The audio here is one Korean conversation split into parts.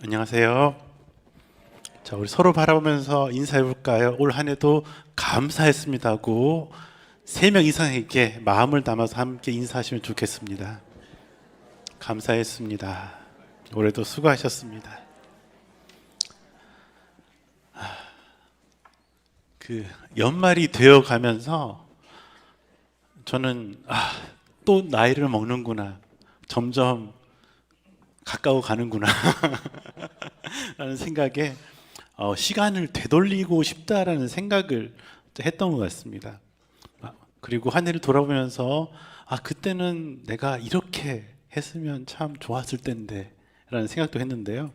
안녕하세요. 자, 우리 서로 바라보면서 인사해 볼까요? 올 한 해도 감사했습니다고 3명 이상에게 마음을 담아서 함께 인사하시면 좋겠습니다. 감사했습니다. 올해도 수고하셨습니다. 그 연말이 되어 가면서 저는 또 나이를 먹는구나. 점점 가까워 가는구나. 라는 생각에 시간을 되돌리고 싶다라는 생각을 했던 것 같습니다. 그리고 한 해를 돌아보면서 그때는 내가 이렇게 했으면 참 좋았을 텐데 라는 생각도 했는데요.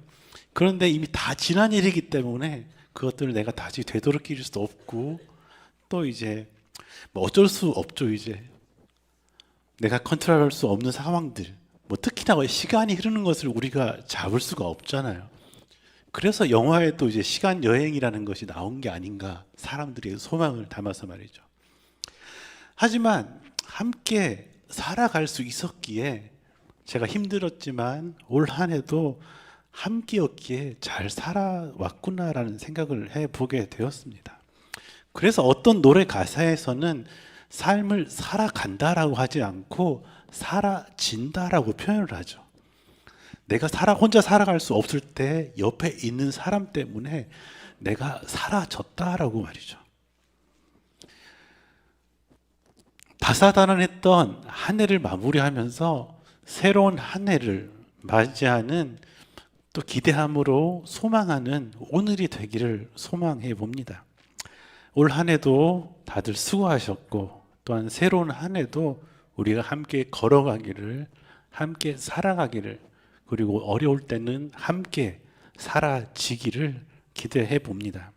그런데 이미 다 지난 일이기 때문에 그것들을 내가 다시 되돌이킬 수도 없고 또 이제 뭐 어쩔 수 없죠. 이제 내가 컨트롤할 수 없는 상황들, 뭐 특히나 시간이 흐르는 것을 우리가 잡을 수가 없잖아요. 그래서 영화에도 이제 시간 여행이라는 것이 나온 게 아닌가, 사람들의 소망을 담아서 말이죠. 하지만 함께 살아갈 수 있었기에 제가 힘들었지만 올 한 해도 함께였기에 잘 살아왔구나라는 생각을 해보게 되었습니다. 그래서 어떤 노래 가사에서는 삶을 살아간다라고 하지 않고 사라진다라고 표현을 하죠. 내가 혼자 살아갈 수 없을 때 옆에 있는 사람 때문에 내가 사라졌다라고 말이죠. 다사다난했던 한 해를 마무리하면서 새로운 한 해를 맞이하는 또 기대함으로 소망하는 오늘이 되기를 소망해 봅니다. 올 한 해도 다들 수고하셨고 또한 새로운 한 해도 우리가 함께 걸어가기를, 함께 살아가기를, 그리고 어려울 때는 함께 사라지기를 기대해 봅니다.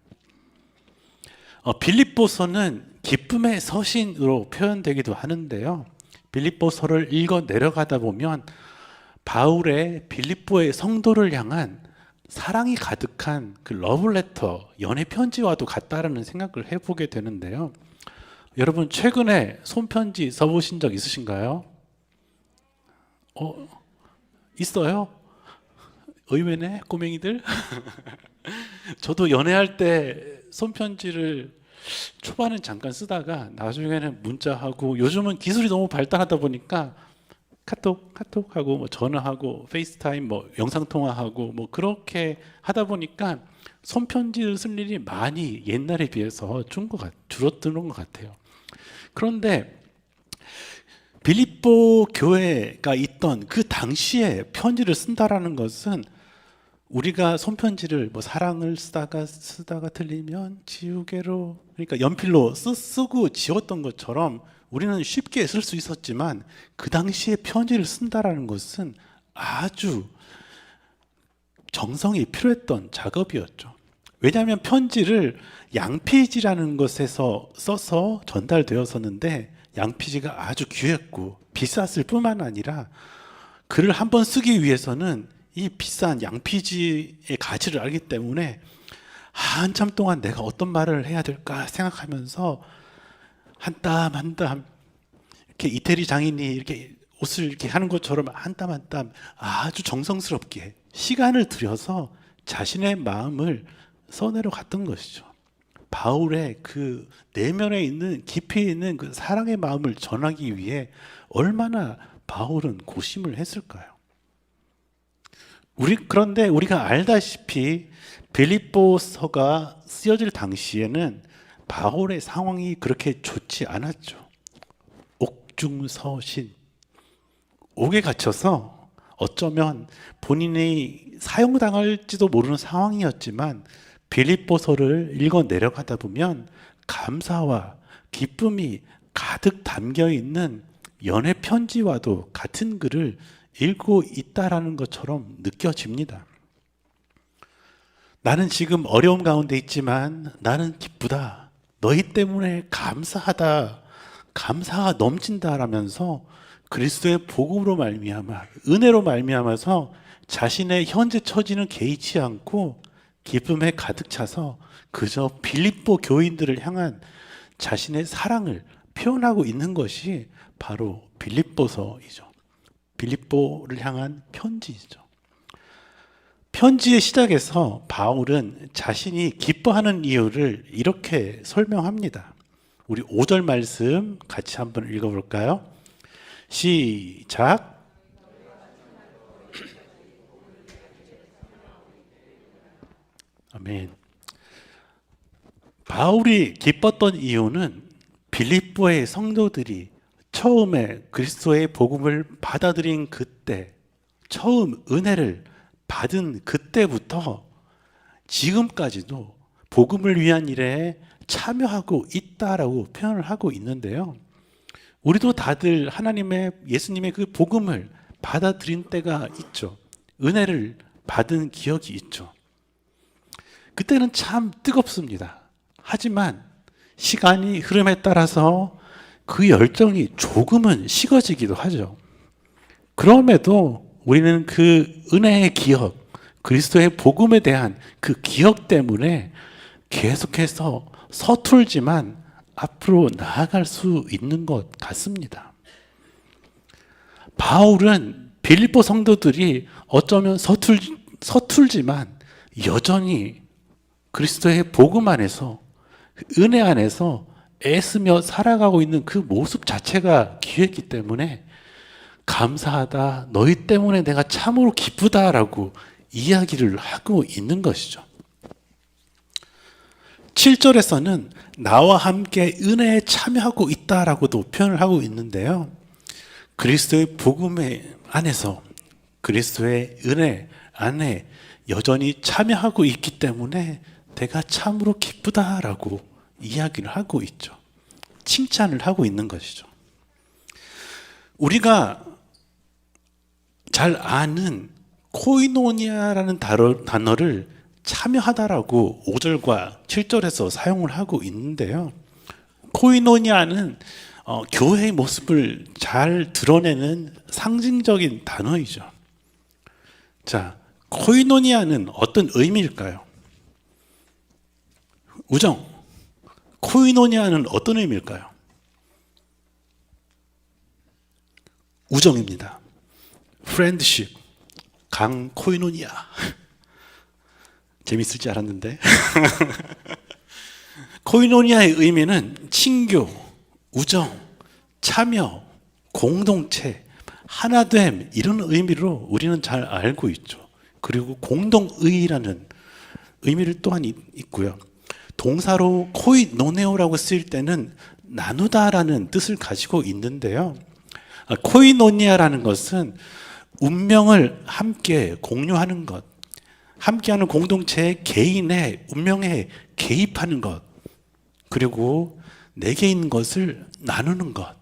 빌립보서는 기쁨의 서신으로 표현되기도 하는데요. 빌립보서를 읽어 내려가다 보면 바울의 빌립보의 성도를 향한 사랑이 가득한 그 러브레터, 연애 편지와도 같다라는 생각을 해보게 되는데요. 여러분 최근에 손편지 써보신 적 있으신가요? 있어요? 의외네, 꼬맹이들. 저도 연애할 때 손편지를 초반엔 잠깐 쓰다가 나중에는 문자하고, 요즘은 기술이 너무 발달하다 보니까 카톡하고 뭐 전화하고 페이스타임 뭐 영상통화하고 뭐 그렇게 하다 보니까 손편지를 쓸 일이 많이 옛날에 비해서 줄어드는 것 같아요. 그런데 빌립보 교회가 있던 그 당시에 편지를 쓴다라는 것은 우리가 손편지를 뭐 사랑을 쓰다가 틀리면 지우개로, 그러니까 연필로 쓰고 지웠던 것처럼 우리는 쉽게 쓸 수 있었지만 그 당시에 편지를 쓴다라는 것은 아주 정성이 필요했던 작업이었죠. 왜냐하면 편지를 양피지라는 것에서 써서 전달되었었는데 양피지가 아주 귀했고 비쌌을 뿐만 아니라 글을 한 번 쓰기 위해서는 이 비싼 양피지의 가치를 알기 때문에 한참 동안 내가 어떤 말을 해야 될까 생각하면서 한 땀 한 땀, 이렇게 이태리 장인이 이렇게 옷을 이렇게 하는 것처럼 한 땀 한 땀 아주 정성스럽게 시간을 들여서 자신의 마음을 써내려 갔던 것이죠. 바울의 그 내면에 있는 깊이 있는 그 사랑의 마음을 전하기 위해 얼마나 바울은 고심을 했을까요? 그런데 우리가 알다시피 빌립보서가 쓰여질 당시에는 바울의 상황이 그렇게 좋지 않았죠. 옥중서신, 옥에 갇혀서 어쩌면 본인이 사형당할지도 모르는 상황이었지만 빌립보서를 읽어 내려가다 보면 감사와 기쁨이 가득 담겨 있는 연애 편지와도 같은 글을 읽고 있다라는 것처럼 느껴집니다. 나는 지금 어려움 가운데 있지만 나는 기쁘다. 너희 때문에 감사하다. 감사가 넘친다라면서 그리스도의 복음으로 말미암아, 은혜로 말미암아서 자신의 현재 처지는 개의치 않고 기쁨에 가득 차서 그저 빌립보 교인들을 향한 자신의 사랑을 표현하고 있는 것이 바로 빌립보서이죠. 빌립보를 향한 편지이죠. 편지의 시작에서 바울은 자신이 기뻐하는 이유를 이렇게 설명합니다. 우리 5절 말씀 같이 한번 읽어볼까요? 시작. 아멘. 바울이 기뻤던 이유는 빌립보의 성도들이 처음에 그리스도의 복음을 받아들인 그때, 처음 은혜를 받은 그때부터 지금까지도 복음을 위한 일에 참여하고 있다라고 표현을 하고 있는데요. 우리도 다들 하나님의, 예수님의 그 복음을 받아들인 때가 있죠. 은혜를 받은 기억이 있죠. 그때는 참 뜨겁습니다. 하지만 시간이 흐름에 따라서 그 열정이 조금은 식어지기도 하죠. 그럼에도 우리는 그 은혜의 기억, 그리스도의 복음에 대한 그 기억 때문에 계속해서 서툴지만 앞으로 나아갈 수 있는 것 같습니다. 바울은 빌립보 성도들이 어쩌면 서툴지만 여전히 그리스도의 복음 안에서, 은혜 안에서 애쓰며 살아가고 있는 그 모습 자체가 귀했기 때문에 감사하다, 너희 때문에 내가 참으로 기쁘다라고 이야기를 하고 있는 것이죠. 7절에서는 나와 함께 은혜에 참여하고 있다라고도 표현을 하고 있는데요. 그리스도의 복음 안에서, 그리스도의 은혜 안에 여전히 참여하고 있기 때문에 내가 참으로 기쁘다라고 이야기를 하고 있죠. 칭찬을 하고 있는 것이죠. 우리가 잘 아는 코이노니아라는 단어를 참여하다라고 5절과 7절에서 사용을 하고 있는데요. 코이노니아는 교회의 모습을 잘 드러내는 상징적인 단어이죠. 자, 코이노니아는 어떤 의미일까요? 우정. 코이노니아는 어떤 의미일까요? 우정입니다. friendship, 강 코이노니아. 재밌을 줄 알았는데. 코이노니아의 의미는 친교, 우정, 참여, 공동체, 하나됨, 이런 의미로 우리는 잘 알고 있죠. 그리고 공동의라는 의미를 또한 있고요. 동사로 코이노네오라고 쓰일 때는 나누다라는 뜻을 가지고 있는데요. 코이노니아라는 것은 운명을 함께 공유하는 것, 함께하는 공동체의 개인의 운명에 개입하는 것, 그리고 내게 있는 것을 나누는 것.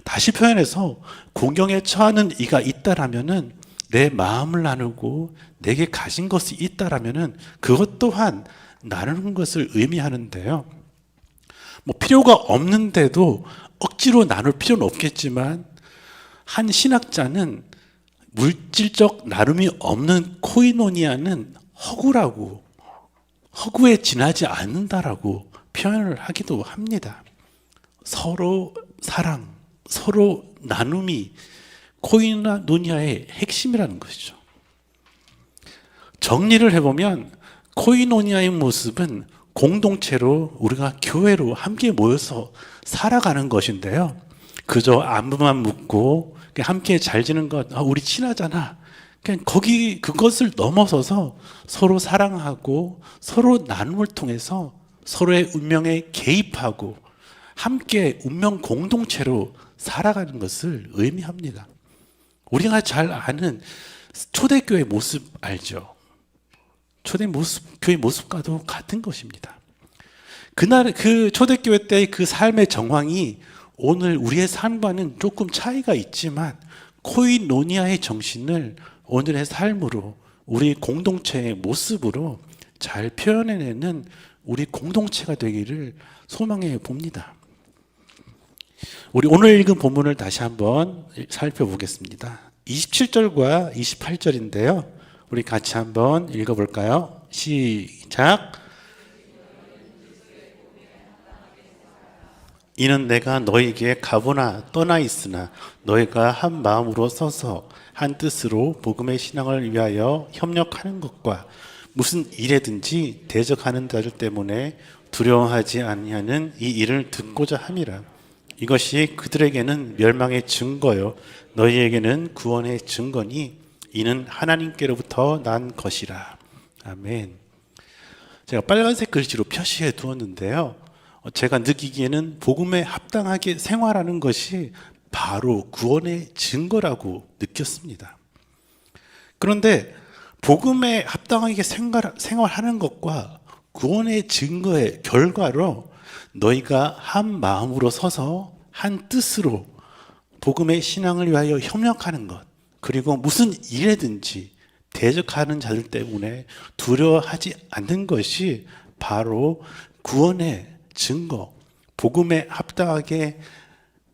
다시 표현해서 공경에 처하는 이가 있다라면은 내 마음을 나누고 내게 가진 것이 있다라면은 그것 또한 나누는 것을 의미하는데요. 뭐 필요가 없는데도 억지로 나눌 필요는 없겠지만 한 신학자는 물질적 나눔이 없는 코이노니아는 허구라고, 허구에 지나지 않는다라고 표현을 하기도 합니다. 서로 사랑, 서로 나눔이 코이노니아의 핵심이라는 것이죠. 정리를 해보면 코이노니아의 모습은 공동체로, 우리가 교회로 함께 모여서 살아가는 것인데요. 그저 안부만 묻고 함께 잘 지는 것, 우리 친하잖아. 그냥 그것을 넘어서서 서로 사랑하고 서로 나눔을 통해서 서로의 운명에 개입하고 함께 운명 공동체로 살아가는 것을 의미합니다. 우리가 잘 아는 초대교회 모습 알죠? 교회 모습과도 같은 것입니다. 그날 그 초대교회 때의 그 삶의 정황이 오늘 우리의 삶과는 조금 차이가 있지만 코이노니아의 정신을 오늘의 삶으로, 우리 공동체의 모습으로 잘 표현해내는 우리 공동체가 되기를 소망해 봅니다. 우리 오늘 읽은 본문을 다시 한번 살펴보겠습니다. 27절과 28절인데요. 우리 같이 한번 읽어볼까요? 시작. 이는 내가 너희에게 가보나 떠나 있으나 너희가 한 마음으로 서서 한 뜻으로 복음의 신앙을 위하여 협력하는 것과 무슨 일에든지 대적하는 자들 때문에 두려워하지 아니하는 이 일을 듣고자 함이라. 이것이 그들에게는 멸망의 증거요 너희에게는 구원의 증거니 이는 하나님께로부터 난 것이라. 아멘. 제가 빨간색 글씨로 표시해 두었는데요, 제가 느끼기에는 복음에 합당하게 생활하는 것이 바로 구원의 증거라고 느꼈습니다. 그런데 복음에 합당하게 생활하는 것과 구원의 증거의 결과로 너희가 한 마음으로 서서 한 뜻으로 복음의 신앙을 위하여 협력하는 것, 그리고 무슨 일에든지 대적하는 자들 때문에 두려워하지 않는 것이 바로 구원의 증거, 복음에 합당하게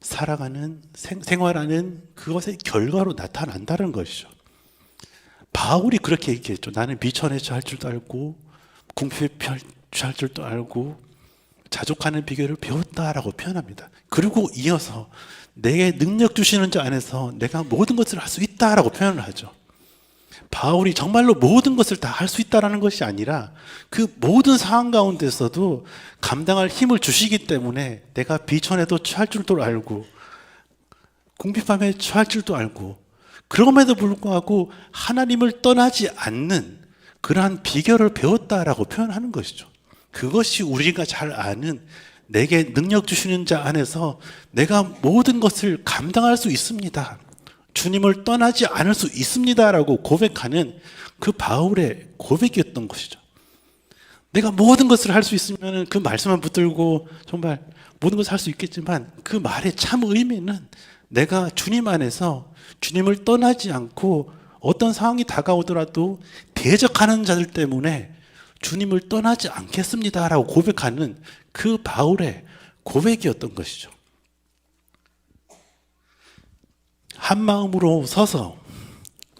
살아가는 생활하는 그것의 결과로 나타난다는 것이죠. 바울이 그렇게 얘기했죠. 나는 비천에 처할 줄도 알고 궁핍에 처할 줄도 알고 자족하는 비결을 배웠다라고 표현합니다. 그리고 이어서 내게 능력 주시는 자 안에서 내가 모든 것을 할 수 있다라고 표현을 하죠. 바울이 정말로 모든 것을 다 할 수 있다라는 것이 아니라 그 모든 상황 가운데서도 감당할 힘을 주시기 때문에 내가 비천에도 처할 줄도 알고 궁핍함에 처할 줄도 알고 그럼에도 불구하고 하나님을 떠나지 않는 그러한 비결을 배웠다라고 표현하는 것이죠. 그것이 우리가 잘 아는 내게 능력 주시는 자 안에서 내가 모든 것을 감당할 수 있습니다, 주님을 떠나지 않을 수 있습니다라고 고백하는 그 바울의 고백이었던 것이죠. 내가 모든 것을 할 수 있으면 그 말씀만 붙들고 정말 모든 것을 할 수 있겠지만 그 말의 참 의미는 내가 주님 안에서 주님을 떠나지 않고 어떤 상황이 다가오더라도 대적하는 자들 때문에 주님을 떠나지 않겠습니다라고 고백하는 그 바울의 고백이었던 것이죠. 한 마음으로 서서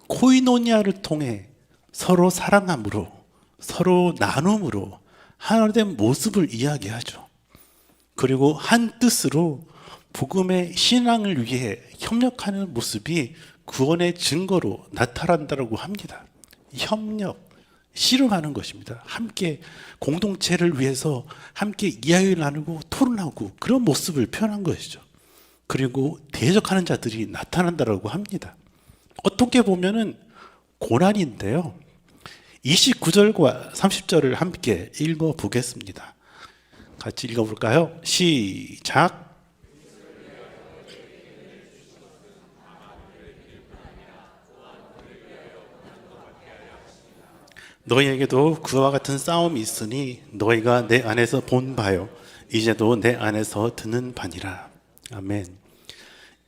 코이노니아를 통해 서로 사랑함으로 서로 나눔으로 하나 된 모습을 이야기하죠. 그리고 한 뜻으로 복음의 신앙을 위해 협력하는 모습이 구원의 증거로 나타난다고 합니다. 협력, 씨름하는 것입니다. 함께 공동체를 위해서 함께 이야기를 나누고 토론하고 그런 모습을 표현한 것이죠. 그리고 대적하는 자들이 나타난다고 합니다. 어떻게 보면은 고난인데요, 29절과 30절을 함께 읽어보겠습니다. 같이 읽어볼까요? 시작. 너희에게도 그와 같은 싸움이 있으니 너희가 내 안에서 본 바요 이제도 내 안에서 듣는 바니라. 아멘.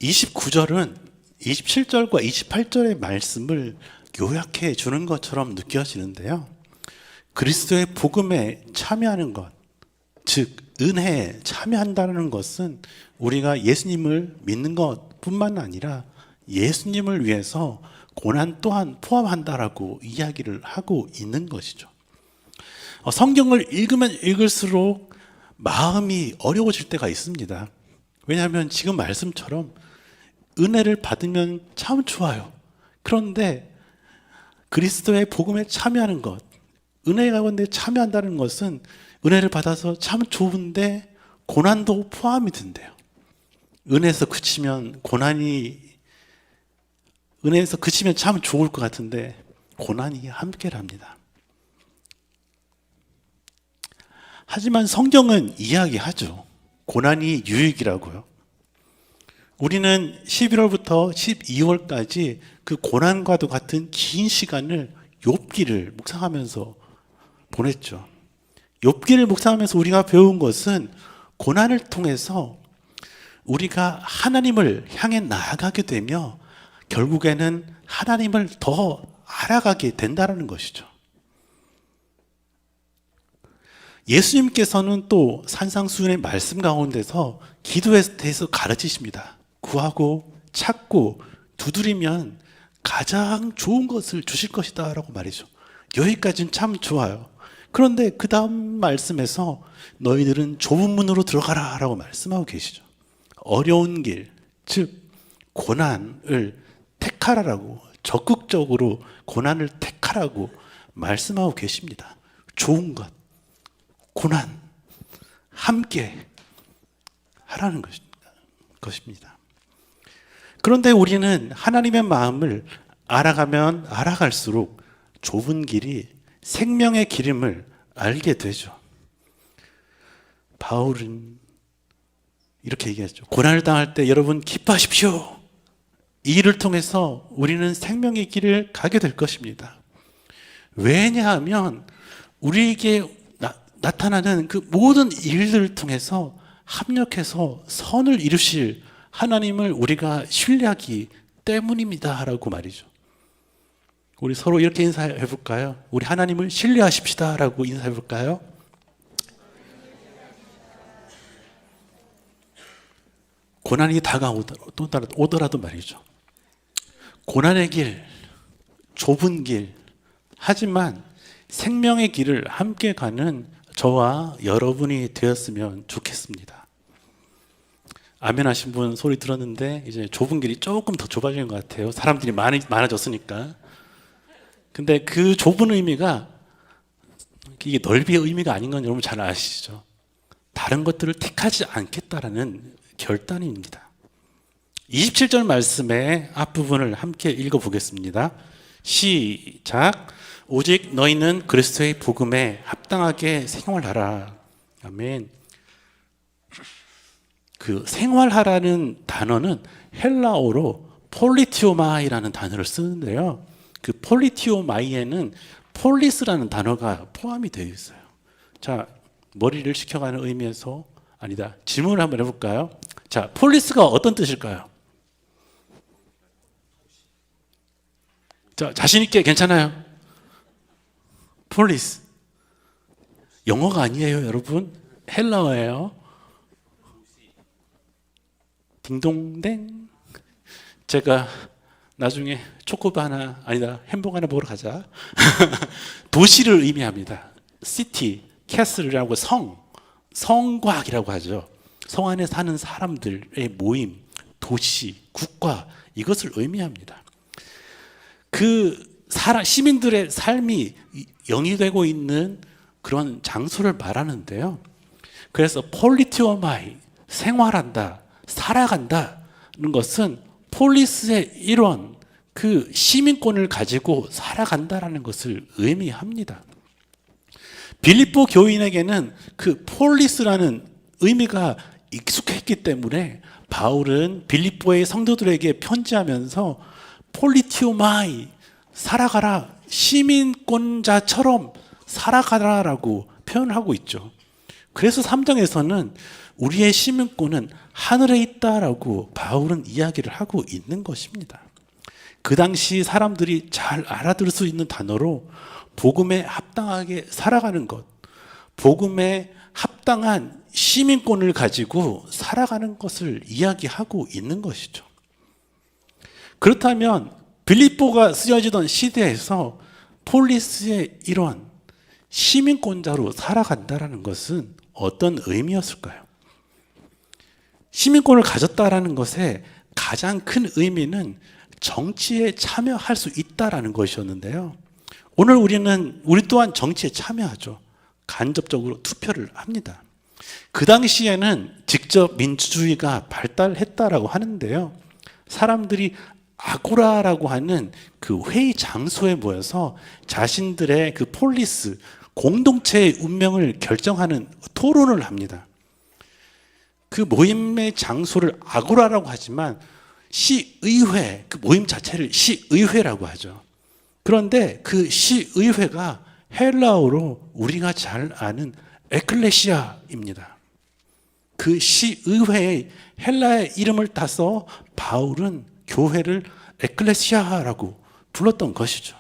29절은 27절과 28절의 말씀을 요약해 주는 것처럼 느껴지는데요, 그리스도의 복음에 참여하는 것, 즉 은혜에 참여한다는 것은 우리가 예수님을 믿는 것뿐만 아니라 예수님을 위해서 고난 또한 포함한다라고 이야기를 하고 있는 것이죠. 성경을 읽으면 읽을수록 마음이 어려워질 때가 있습니다. 왜냐하면 지금 말씀처럼 은혜를 받으면 참 좋아요. 그런데 그리스도의 복음에 참여하는 것, 은혜 가운데 참여한다는 것은 은혜를 받아서 참 좋은데 고난도 포함이 된대요. 은혜에서 그치면 은혜에서 그치면 참 좋을 것 같은데 고난이 함께랍니다. 하지만 성경은 이야기하죠. 고난이 유익이라고요. 우리는 11월부터 12월까지 그 고난과도 같은 긴 시간을 욥기를 묵상하면서 보냈죠. 욥기를 묵상하면서 우리가 배운 것은 고난을 통해서 우리가 하나님을 향해 나아가게 되며 결국에는 하나님을 더 알아가게 된다는 것이죠. 예수님께서는 또 산상수훈의 말씀 가운데서 기도에 대해서 가르치십니다. 구하고 찾고 두드리면 가장 좋은 것을 주실 것이다 라고 말이죠. 여기까지는 참 좋아요. 그런데 그 다음 말씀에서 너희들은 좁은 문으로 들어가라 라고 말씀하고 계시죠. 어려운 길, 즉 고난을 택하라라고 적극적으로 고난을 택하라고 말씀하고 계십니다. 좋은 것, 고난, 함께 하라는 것입니다. 그런데 우리는 하나님의 마음을 알아가면 알아갈수록 좁은 길이 생명의 길임을 알게 되죠. 바울은 이렇게 얘기했죠. 고난을 당할 때 여러분 기뻐하십시오. 이 일을 통해서 우리는 생명의 길을 가게 될 것입니다. 왜냐하면 우리에게 나타나는 그 모든 일들을 통해서 합력해서 선을 이루실 하나님을 우리가 신뢰하기 때문입니다 라고 말이죠. 우리 서로 이렇게 인사해 볼까요? 우리 하나님을 신뢰하십시다 라고 인사해 볼까요? 고난이 다가오더라도 말이죠. 고난의 길, 좁은 길, 하지만 생명의 길을 함께 가는 저와 여러분이 되었으면 좋겠습니다. 아멘 하신 분 소리 들었는데 이제 좁은 길이 조금 더 좁아지는 것 같아요. 사람들이 많아졌으니까. 근데 그 좁은 의미가 이게 넓이의 의미가 아닌 건 여러분 잘 아시죠? 다른 것들을 택하지 않겠다라는 결단입니다. 27절 말씀의 앞부분을 함께 읽어보겠습니다. 시작. 오직 너희는 그리스도의 복음에 합당하게 생활하라. 아멘. 그 생활하라는 단어는 헬라어로 폴리티오마이라는 단어를 쓰는데요. 그 폴리티오마이에는 폴리스라는 단어가 포함이 되어 있어요. 자, 머리를 식혀가는 의미에서 아니다. 질문을 한번 해볼까요? 자, 폴리스가 어떤 뜻일까요? 자, 자신 있게 괜찮아요? 폴리스. 영어가 아니에요, 여러분. 헬라어예요. 딩동댕. 제가 나중에 초코바 하나, 아니다, 햄버거 하나 먹으러 가자. 도시를 의미합니다. 시티, 캐슬이라고 성곽이라고 하죠. 성 안에 사는 사람들의 모임, 도시, 국가, 이것을 의미합니다. 시민들의 삶이 영위되고 있는 그런 장소를 말하는데요. 그래서 폴리티오마이, 생활한다, 살아간다는 것은 폴리스의 일원, 그 시민권을 가지고 살아간다라는 것을 의미합니다. 빌립보 교인에게는 그 폴리스라는 의미가 익숙했기 때문에 바울은 빌립보의 성도들에게 편지하면서 폴리티오마이, 살아가라, 시민권자처럼 살아가라라고 표현하고 있죠. 그래서 3장에서는 우리의 시민권은 하늘에 있다라고 바울은 이야기를 하고 있는 것입니다. 그 당시 사람들이 잘 알아들을 수 있는 단어로 복음에 합당하게 살아가는 것, 복음에 합당한 시민권을 가지고 살아가는 것을 이야기하고 있는 것이죠. 그렇다면 빌립보가 쓰여지던 시대에서 폴리스의 일원, 시민권자로 살아간다는 것은 어떤 의미였을까요? 시민권을 가졌다라는 것의 가장 큰 의미는 정치에 참여할 수 있다라는 것이었는데요. 오늘 우리 또한 정치에 참여하죠. 간접적으로 투표를 합니다. 그 당시에는 직접 민주주의가 발달했다라고 하는데요. 사람들이 아고라라고 하는 그 회의 장소에 모여서 자신들의 그 폴리스, 공동체의 운명을 결정하는 토론을 합니다. 그 모임의 장소를 아고라라고 하지만 시의회, 그 모임 자체를 시의회라고 하죠. 그런데 그 시의회가 헬라어로 우리가 잘 아는 에클레시아입니다. 그 시의회의 헬라의 이름을 따서 바울은 교회를 에클레시아라고 불렀던 것이죠.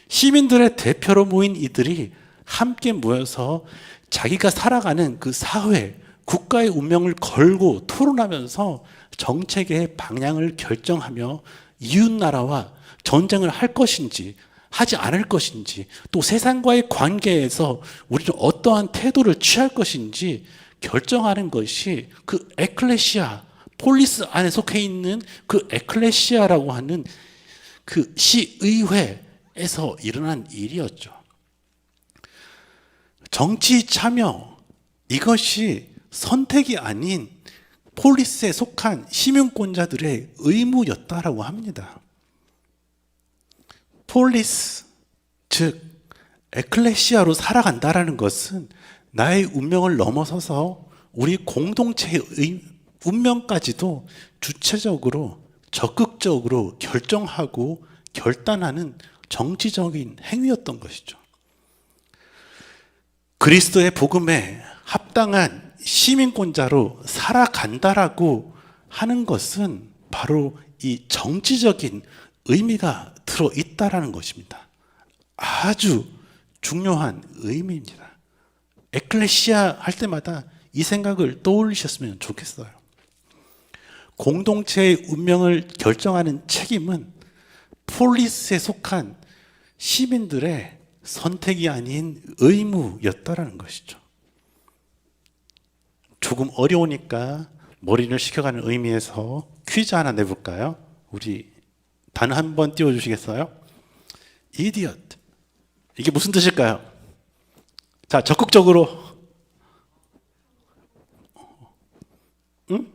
시민들의 대표로 모인 이들이 함께 모여서 자기가 살아가는 그 사회, 국가의 운명을 걸고 토론하면서 정책의 방향을 결정하며 이웃나라와 전쟁을 할 것인지 하지 않을 것인지, 또 세상과의 관계에서 우리는 어떠한 태도를 취할 것인지 결정하는 것이 그 에클레시아, 폴리스 안에 속해 있는 그 에클레시아라고 하는 그 시의회에서 일어난 일이었죠. 정치 참여, 이것이 선택이 아닌 폴리스에 속한 시민권자들의 의무였다라고 합니다. 폴리스, 즉 에클레시아로 살아간다라는 것은 나의 운명을 넘어서서 우리 공동체의 운명까지도 주체적으로 적극적으로 결정하고 결단하는 정치적인 행위였던 것이죠. 그리스도의 복음에 합당한 시민권자로 살아간다라고 하는 것은 바로 이 정치적인 의미가 들어있다라는 것입니다. 아주 중요한 의미입니다. 에클레시아 할 때마다 이 생각을 떠올리셨으면 좋겠어요. 공동체의 운명을 결정하는 책임은 폴리스에 속한 시민들의 선택이 아닌 의무였다라는 것이죠. 조금 어려우니까 머리를 식혀가는 의미에서 퀴즈 하나 내볼까요? 우리 단어 한 번 띄워주시겠어요? idiot. 이게 무슨 뜻일까요? 자, 적극적으로. 응?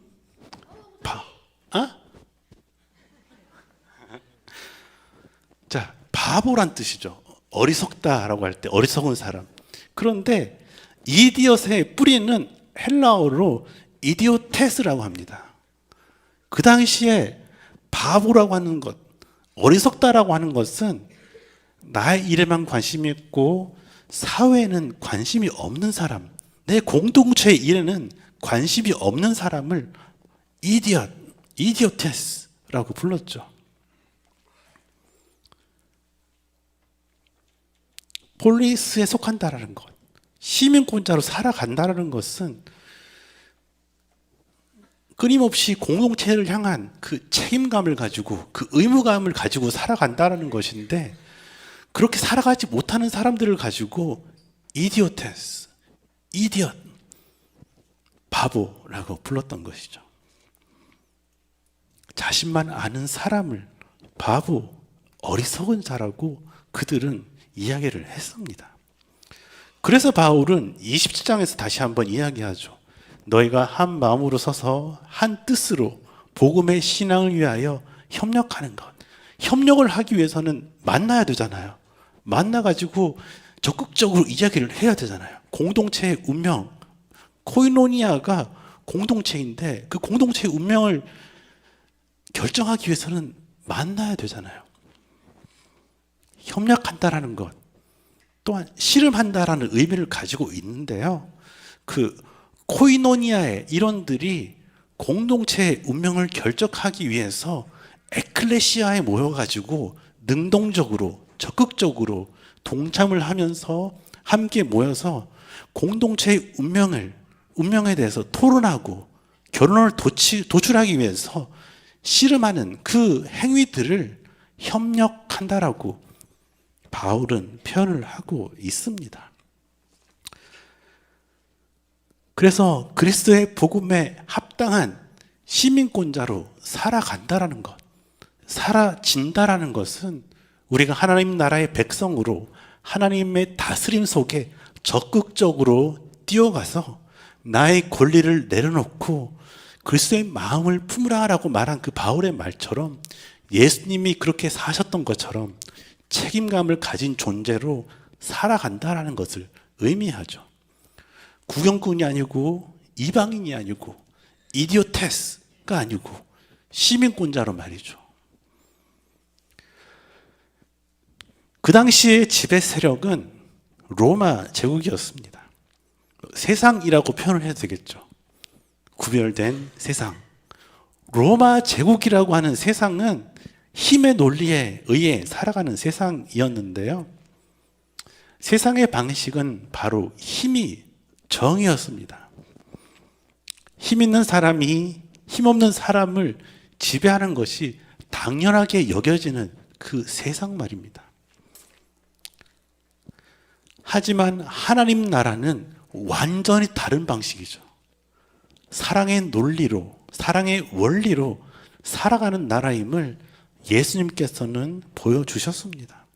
자, 바보란 뜻이죠. 어리석다라고 할 때 어리석은 사람. 그런데 이디엇의 뿌리는 헬라어로 이디오테스라고 합니다. 그 당시에 바보라고 하는 것, 어리석다라고 하는 것은 나의 일에만 관심이 있고 사회에는 관심이 없는 사람, 내 공동체의 일에는 관심이 없는 사람을 이디오테스라고 불렀죠. 폴리스에 속한다라는 것, 시민권자로 살아간다라는 것은 끊임없이 공동체를 향한 그 책임감을 가지고 그 의무감을 가지고 살아간다라는 것인데, 그렇게 살아가지 못하는 사람들을 가지고 이디오테스, 이디엇, 바보라고 불렀던 것이죠. 자신만 아는 사람을 바보, 어리석은 자라고 그들은 이야기를 했습니다. 그래서 바울은 27장에서 다시 한번 이야기하죠. 너희가 한 마음으로 서서 한 뜻으로 복음의 신앙을 위하여 협력하는 것. 협력을 하기 위해서는 만나야 되잖아요. 만나가지고 적극적으로 이야기를 해야 되잖아요. 공동체의 운명, 코이노니아가 공동체인데 그 공동체의 운명을 결정하기 위해서는 만나야 되잖아요. 협력한다라는 것 또한 씨름한다라는 의미를 가지고 있는데요. 그 코이노니아의 일원들이 공동체의 운명을 결정하기 위해서 에클레시아에 모여가지고 능동적으로 적극적으로 동참을 하면서 함께 모여서 공동체의 운명에 대해서 토론하고 결론을 도출하기 위해서 씨름하는 그 행위들을 협력한다라고 바울은 표현을 하고 있습니다. 그래서 그리스도의 복음에 합당한 시민권자로 살아간다라는 것, 살아진다라는 것은 우리가 하나님 나라의 백성으로 하나님의 다스림 속에 적극적으로 뛰어가서 나의 권리를 내려놓고 그리스도의 마음을 품으라라고 말한 그 바울의 말처럼 예수님이 그렇게 사셨던 것처럼 책임감을 가진 존재로 살아간다라는 것을 의미하죠. 구경꾼이 아니고 이방인이 아니고 이디오테스가 아니고 시민권자로 말이죠. 그 당시의 지배 세력은 로마 제국이었습니다. 세상이라고 표현을 해도 되겠죠. 구별된 세상. 로마 제국이라고 하는 세상은 힘의 논리에 의해 살아가는 세상이었는데요. 세상의 방식은 바로 힘이 정이었습니다. 힘 있는 사람이 힘없는 사람을 지배하는 것이 당연하게 여겨지는 그 세상 말입니다. 하지만 하나님 나라는 완전히 다른 방식이죠. 사랑의 논리로, 사랑의 원리로 살아가는 나라임을 예수님께서는 보여주셨습니다.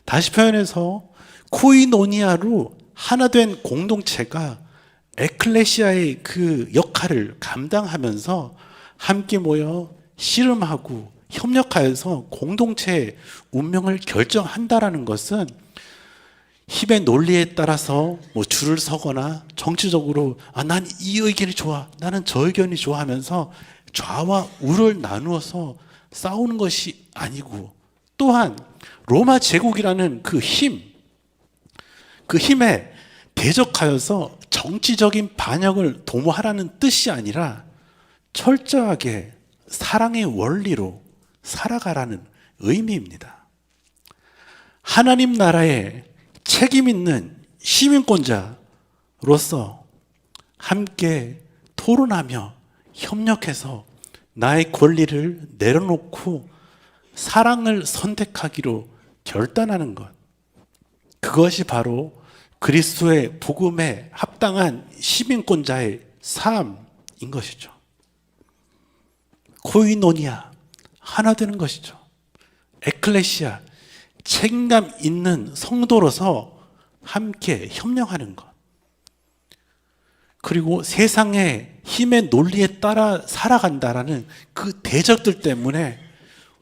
다시 표현해서 코이노니아로 하나 된 공동체가 에클레시아의 그 역할을 감당하면서 함께 모여 씨름하고 협력하여서 공동체의 운명을 결정한다라는 것은 힘의 논리에 따라서 뭐 줄을 서거나 정치적으로 난 이 의견이 좋아, 나는 저 의견이 좋아 하면서 좌와 우를 나누어서 싸우는 것이 아니고, 또한 로마 제국이라는 그 힘에 대적하여서 정치적인 반역을 도모하라는 뜻이 아니라 철저하게 사랑의 원리로 살아가라는 의미입니다. 하나님 나라의 책임 있는 시민권자로서 함께 토론하며 협력해서 나의 권리를 내려놓고 사랑을 선택하기로 결단하는 것, 그것이 바로 그리스도의 복음에 합당한 시민권자의 삶인 것이죠. 코이노니아, 하나 되는 것이죠. 에클레시아, 책임감 있는 성도로서 함께 협력하는 것. 그리고 세상의 힘의 논리에 따라 살아간다라는 그 대적들 때문에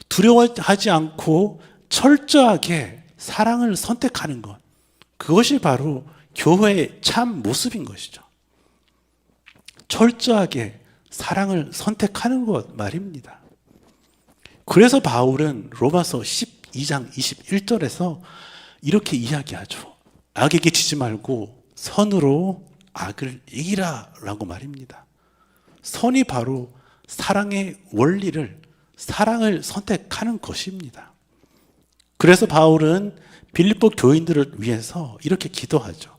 두려워하지 않고 철저하게 사랑을 선택하는 것. 그것이 바로 교회의 참 모습인 것이죠. 철저하게 사랑을 선택하는 것 말입니다. 그래서 바울은 로마서 12장 21절에서 이렇게 이야기하죠. 악에게 지지 말고 선으로 악을 이기라 라고 말입니다. 선이 바로 사랑의 원리를, 사랑을 선택하는 것입니다. 그래서 바울은 빌립보 교인들을 위해서 이렇게 기도하죠.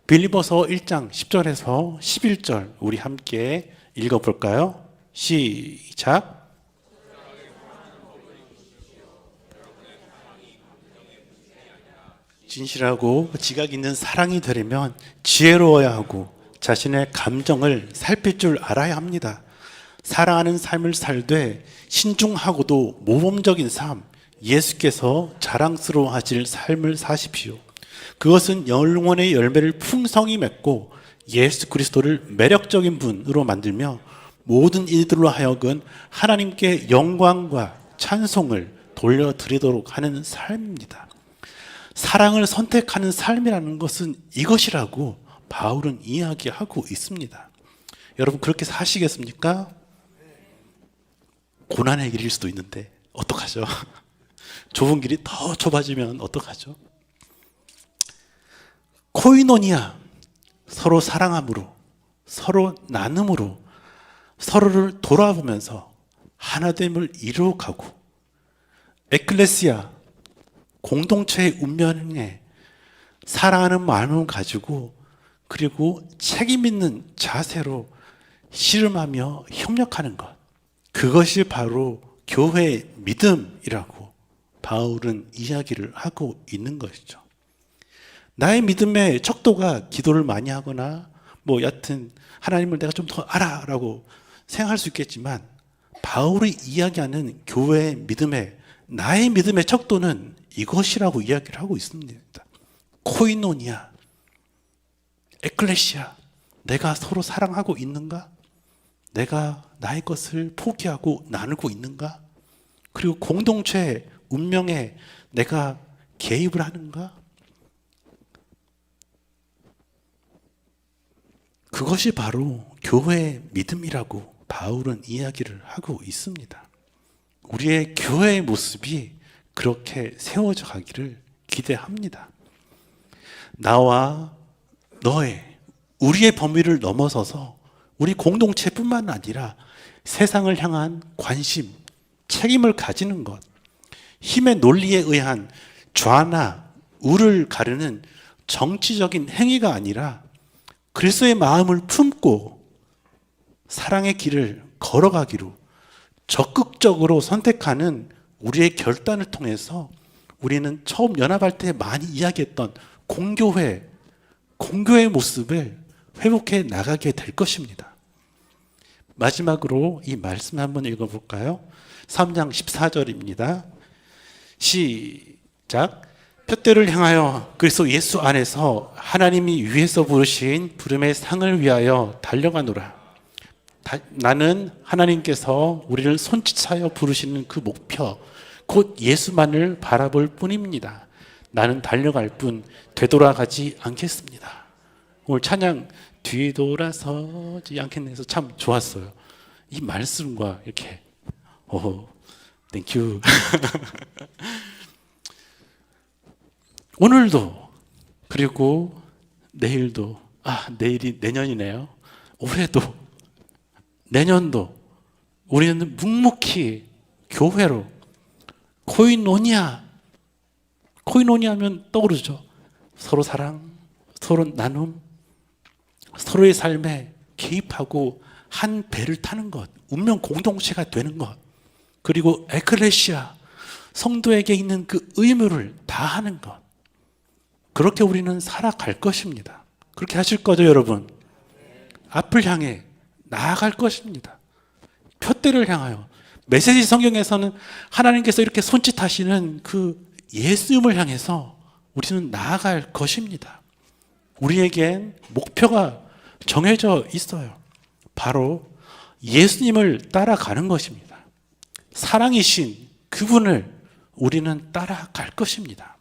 빌립보서 1장 10절에서 11절 우리 함께 읽어볼까요? 시작. 진실하고 지각 있는 사랑이 되려면 지혜로워야 하고 자신의 감정을 살필 줄 알아야 합니다. 사랑하는 삶을 살되 신중하고도 모범적인 삶, 예수께서 자랑스러워하실 삶을 사십시오. 그것은 영혼의 열매를 풍성히 맺고 예수 그리스도를 매력적인 분으로 만들며 모든 이들로 하여금 하나님께 영광과 찬송을 돌려드리도록 하는 삶입니다. 사랑을 선택하는 삶이라는 것은 이것이라고 바울은 이야기하고 있습니다. 여러분 그렇게 사시겠습니까? 고난의 길일 수도 있는데 어떡하죠? 좁은 길이 더 좁아지면 어떡하죠? 코이노니아, 서로 사랑함으로, 서로 나눔으로 서로를 돌아보면서 하나됨을 이루어가고, 에클레시아, 공동체의 운명에 사랑하는 마음을 가지고 그리고 책임 있는 자세로 씨름하며 협력하는 것, 그것이 바로 교회의 믿음이라고 바울은 이야기를 하고 있는 것이죠. 나의 믿음의 척도가 기도를 많이 하거나 뭐 여튼 하나님을 내가 좀 더 알아라고 생각할 수 있겠지만, 바울이 이야기하는 교회의 믿음의, 나의 믿음의 척도는 이것이라고 이야기를 하고 있습니다. 코이노니아, 에클레시아, 내가 서로 사랑하고 있는가? 내가 나의 것을 포기하고 나누고 있는가? 그리고 공동체의 운명에 내가 개입을 하는가? 그것이 바로 교회의 믿음이라고 바울은 이야기를 하고 있습니다. 우리의 교회의 모습이 그렇게 세워져 가기를 기대합니다. 나와 너의, 우리의 범위를 넘어서서 우리 공동체뿐만 아니라 세상을 향한 관심, 책임을 가지는 것, 힘의 논리에 의한 좌나 우를 가르는 정치적인 행위가 아니라 그리스도의 마음을 품고 사랑의 길을 걸어가기로 적극적으로 선택하는 우리의 결단을 통해서 우리는 처음 연합할 때 많이 이야기했던 공교회의 모습을 회복해 나가게 될 것입니다. 마지막으로 이 말씀 한번 읽어볼까요? 3장 14절입니다. 시작. 푯대를 향하여 그리스도 예수 안에서 하나님이 위에서 부르신 부름의 상을 위하여 달려가노라. 나는 하나님께서 우리를 손짓하여 부르시는 그 목표, 곧 예수만을 바라볼 뿐입니다. 나는 달려갈 뿐 되돌아가지 않겠습니다. 오늘 찬양 뒤돌아서지 않겠네서 참 좋았어요. 이 말씀과 이렇게 땡큐. 오늘도 그리고 내일도 내일이 내년이네요. 올해도 내년도 우리는 묵묵히 교회로 코이노니아 하면 떠오르죠. 서로 사랑, 서로 나눔, 서로의 삶에 개입하고 한 배를 타는 것, 운명 공동체가 되는 것, 그리고 에클레시아 성도에게 있는 그 의무를 다하는 것, 그렇게 우리는 살아갈 것입니다. 그렇게 하실 거죠, 여러분? 앞을 향해 나아갈 것입니다. 푯대를 향하여. 메시지 성경에서는 하나님께서 이렇게 손짓하시는 그 예수님을 향해서 우리는 나아갈 것입니다. 우리에겐 목표가 정해져 있어요. 바로 예수님을 따라가는 것입니다. 사랑이신 그분을 우리는 따라갈 것입니다.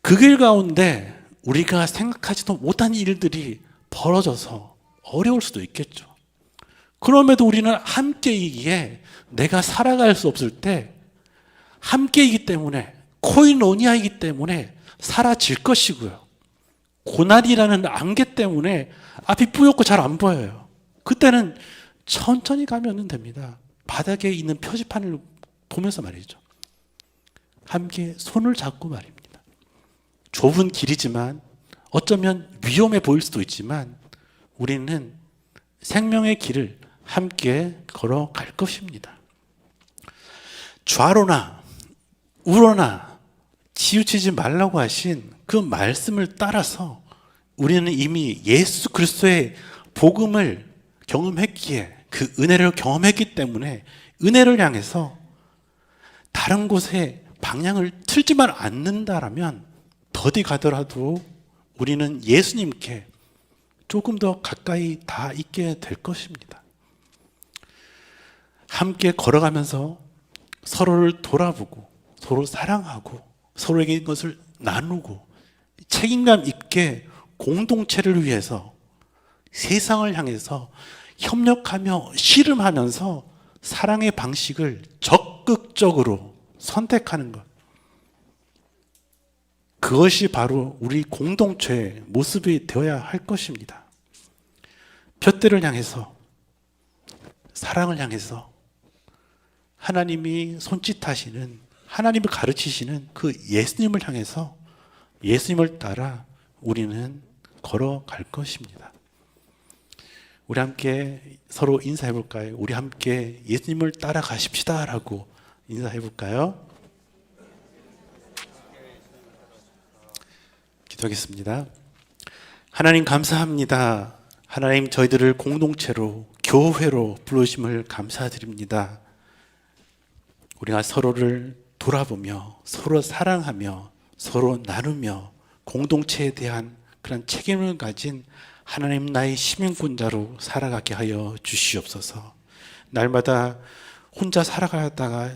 그 길 가운데 우리가 생각하지도 못한 일들이 벌어져서 어려울 수도 있겠죠. 그럼에도 우리는 함께이기에 내가 살아갈 수 없을 때 함께이기 때문에 코이노니아이기 때문에 사라질 것이고요. 고난이라는 안개 때문에 앞이 뿌옇고 잘 안 보여요. 그때는 천천히 가면 됩니다. 바닥에 있는 표지판을 보면서 말이죠. 함께 손을 잡고 말입니다. 좁은 길이지만 어쩌면 위험해 보일 수도 있지만 우리는 생명의 길을 함께 걸어갈 것입니다. 좌로나 우로나 치우치지 말라고 하신 그 말씀을 따라서 우리는 이미 예수 그리스도의 복음을 경험했기에 그 은혜를 경험했기 때문에 은혜를 향해서 다른 곳에 방향을 틀지만 않는다라면 더디 가더라도 우리는 예수님께 조금 더 가까이 다 있게 될 것입니다. 함께 걸어가면서 서로를 돌아보고 서로 사랑하고 서로에게 있는 것을 나누고 책임감 있게 공동체를 위해서 세상을 향해서 협력하며 씨름하면서 사랑의 방식을 적극적으로 선택하는 것. 그것이 바로 우리 공동체의 모습이 되어야 할 것입니다. 푯대를 향해서, 사랑을 향해서 하나님이 손짓하시는, 하나님을 가르치시는 그 예수님을 향해서 예수님을 따라 우리는 걸어갈 것입니다. 우리 함께 서로 인사해 볼까요? 우리 함께 예수님을 따라가십시다 라고 인사해 볼까요? 기도하겠습니다. 하나님 감사합니다. 하나님 저희들을 공동체로 교회로 부르심을 감사드립니다. 우리가 서로를 돌아보며 서로 사랑하며 서로 나누며 공동체에 대한 그런 책임을 가진 하나님 나의 시민권자로 살아가게 하여 주시옵소서. 날마다 혼자 살아가다가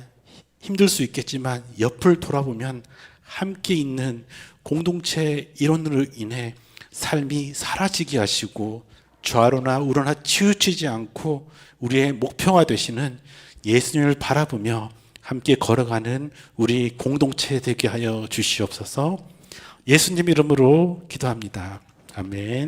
힘들 수 있겠지만 옆을 돌아보면 함께 있는 공동체 일원으로 인해 삶이 사라지게 하시고 좌로나 우로나 치우치지 않고 우리의 목표가 되시는 예수님을 바라보며 함께 걸어가는 우리 공동체 되게 하여 주시옵소서. 예수님 이름으로 기도합니다. 아멘.